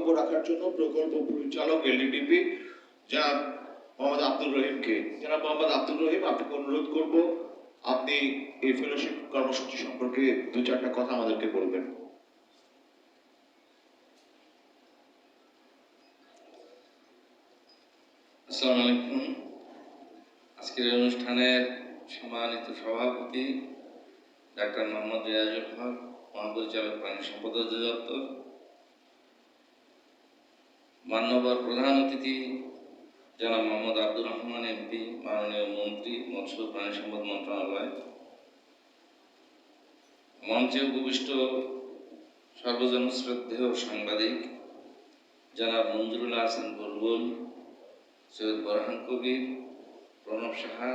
বক্তব্য রাখার জন্য প্রকল্প পরিচালক এলডিডিপি জনাব মোহাম্মদ আব্দুর রহিমকে। জনাব মোহাম্মদ আব্দুর রহিম, আপনাকে অনুরোধ করব আপনি এই ফেলোশিপ কর্মসূচি সম্পর্কে দু চারটা কথা আমাদেরকে বলবেন। আসসালামু আলাইকুম। আজকের অনুষ্ঠানের সম্মানিত সভাপতি ডাক্তার মোহাম্মদ রিয়াজুল হক, মহাপরিচালক প্রাণী সম্পদ অধিদপ্তর, মান্যবর প্রধান অতিথি জনাব মোহাম্মদ আব্দুর রহমান এমপি, মাননীয় মন্ত্রী মৎস্য প্রাণী সম্পদ মন্ত্রণালয়, মঞ্চে উপবিষ্ট সর্বজন শ্রদ্ধেয় সাংবাদিক জনাব মঞ্জুরুল হাসান বুলবুল, সৈয়দ বরহান কবির, প্রণব সাহা,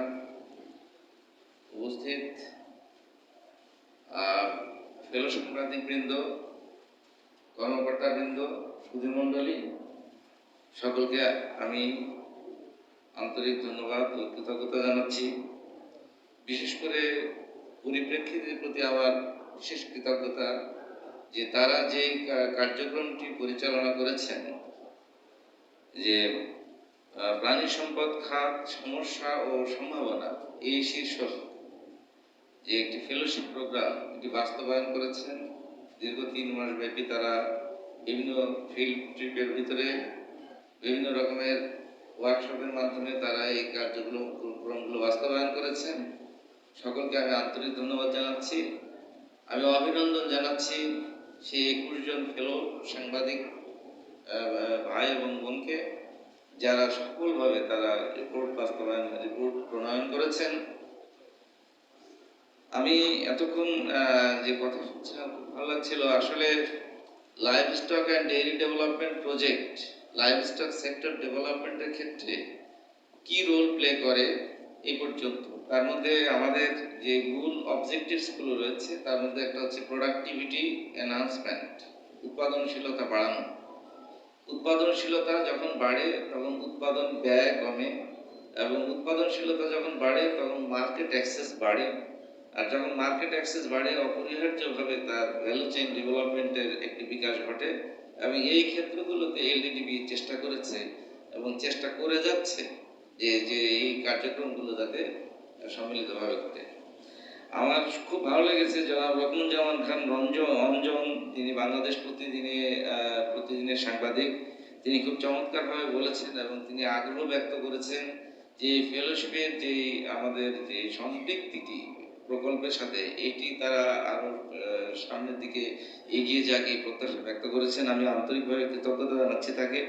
উপস্থিত ফেলো সাংবাদিকবৃন্দ, কর্মকর্তাবৃন্দ, সুধীমণ্ডলী, সকলকে আমি আন্তরিক ধন্যবাদ ও কৃতজ্ঞতা জানাচ্ছি। বিশেষ করে পরিপ্রেক্ষিতের প্রতি আমার বিশেষ কৃতজ্ঞতা যে তারা যে কার্যক্রমটি পরিচালনা করেছেন, যে প্রাণী সম্পদ খাত সমস্যা ও সম্ভাবনা এই শীর্ষক যে একটি ফেলোশিপ প্রোগ্রাম এটি বাস্তবায়ন করেছেন। দীর্ঘ 3 মাস ব্যাপী তারা বিভিন্ন ফিল্ড ট্রিপের ভিতরে বিভিন্ন রকমের ওয়ার্কশপের মাধ্যমে তারা এই কার্যক্রমগুলো বাস্তবায়ন করেছেন। সকলকে আমি আন্তরিক ধন্যবাদ জানাচ্ছি। আমি অভিনন্দন জানাচ্ছি সেই 21 জন ফেলো সাংবাদিক ভাই এবং বোনকে, যারা সফলভাবে তারা রিপোর্ট প্রণয়ন করেছেন। আমি এতক্ষণ যে কথা শুনছিলাম খুব ভালো লাগছিল। আসলে live stock and dairy development project live stock sector ডেভেলপমেন্টের ক্ষেত্রে কি রোল প্লে করে এই পর্যন্ত, তার মধ্যে আমাদের যে মূল অবজেক্টিভসগুলো রয়েছে তার মধ্যে একটা হচ্ছে প্রোডাক্টিভিটি এনহান্সমেন্ট, উৎপাদনশীলতা বাড়ানো। উৎপাদনশীলতা যখন বাড়ে তখন উৎপাদন ব্যয় কমে, এবং উৎপাদনশীলতা যখন বাড়ে তখন মার্কেট অ্যাক্সেস বাড়ে, আর যখন মার্কেট অ্যাক্সেস বাড়ে অপরিহার্যভাবে তার ভ্যালু চেইন ডেভেলপমেন্টের একটি বিকাশ ঘটে। এবং এই ক্ষেত্রগুলোতে এলডিডিবি চেষ্টা করেছে এবং চেষ্টা করে যাচ্ছে যে এই কার্যক্রমগুলো যাতে সম্মিলিতভাবে ঘটে। আমার খুব ভালো লেগেছে জনাব রকমুজ্জামান খান অঞ্জন, তিনি বাংলাদেশ প্রতিদিনের সাংবাদিক, তিনি খুব চমৎকারভাবে বলেছেন এবং তিনি আগ্রহ ব্যক্ত করেছেন যে ফেলোশিপের যে আমাদের যে সম্পৃক্তটি প্রকল্পের সাথে এটি তারা আরো সামনের দিকে এগিয়ে যাক এই প্রত্যাশা ব্যক্ত করেছেন। আমি আন্তরিকভাবে কৃতজ্ঞতা জানাচ্ছি তাকে।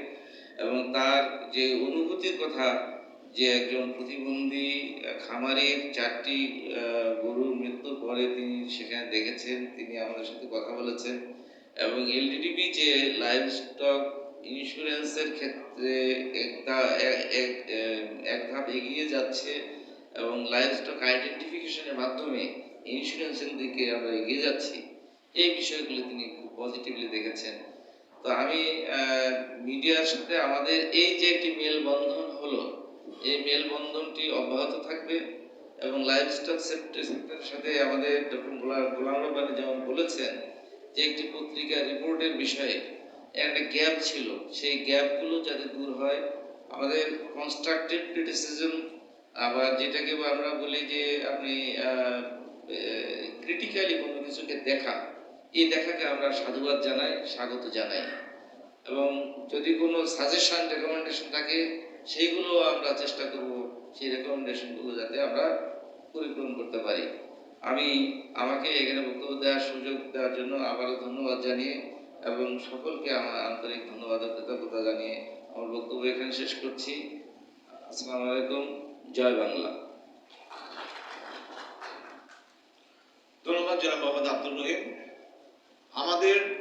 এবং তার যে অনুভূতির কথা, যে একজন প্রতিবন্ধী খামারের 4টি গরুর মৃত্যুর পরে তিনি সেখানে দেখেছেন, তিনি আমাদের সাথে কথা বলেছেন। এবং এলডিডিবি যে লাইভ স্টক ইন্স্যুরেন্সের ক্ষেত্রে এক ধাপ এগিয়ে যাচ্ছে এবং লাইভ স্টক আইডেন্টিফিকেশনের মাধ্যমে ইন্স্যুরেন্সের দিকে আমরা এগিয়ে যাচ্ছি, এই বিষয়গুলো তিনি খুব পজিটিভলি দেখেছেন। তো আমি মিডিয়ার সাথে আমাদের এই যে একটি মেলবন্ধন হলো, এই মেলবন্ধনটি অব্যাহত থাকবে এবং লাইভ স্টক সেক্টরের সাথে আমাদের ডক্টর গোলাম রব্বানী যেমন বলেছেন যে একটি পত্রিকা রিপোর্টের বিষয়ে একটা গ্যাপ ছিল, সেই গ্যাপগুলো যাতে দূর হয়। আমাদের কনস্ট্রাকটিভ ক্রিটিসিজম, আবার যেটাকে আমরা বলি যে আপনি ক্রিটিক্যালি কোনো কিছুকে দেখা, এই দেখাকে আমরা সাধুবাদ জানাই, স্বাগত জানাই। এবং যদি কোনো সাজেশন রেকমেন্ডেশন থাকে সেইগুলো আমরা চেষ্টা করব সেই রেকমেন্ডেশনগুলো যাতে আমরা পরিপূরণ করতে পারি। আমি আমাকে এখানে বক্তব্য দেওয়ার সুযোগ দেওয়ার জন্য আবারও ধন্যবাদ জানিয়ে এবং সকলকে আমার আন্তরিক ধন্যবাদ ও কৃতজ্ঞতা জানিয়ে আমার বক্তব্য এখানে শেষ করছি। আসসালামু আলাইকুম। জয় বাংলা। ধন্যবাদ জনাব মোহাম্মদ আব্দুর রহিম। আমাদের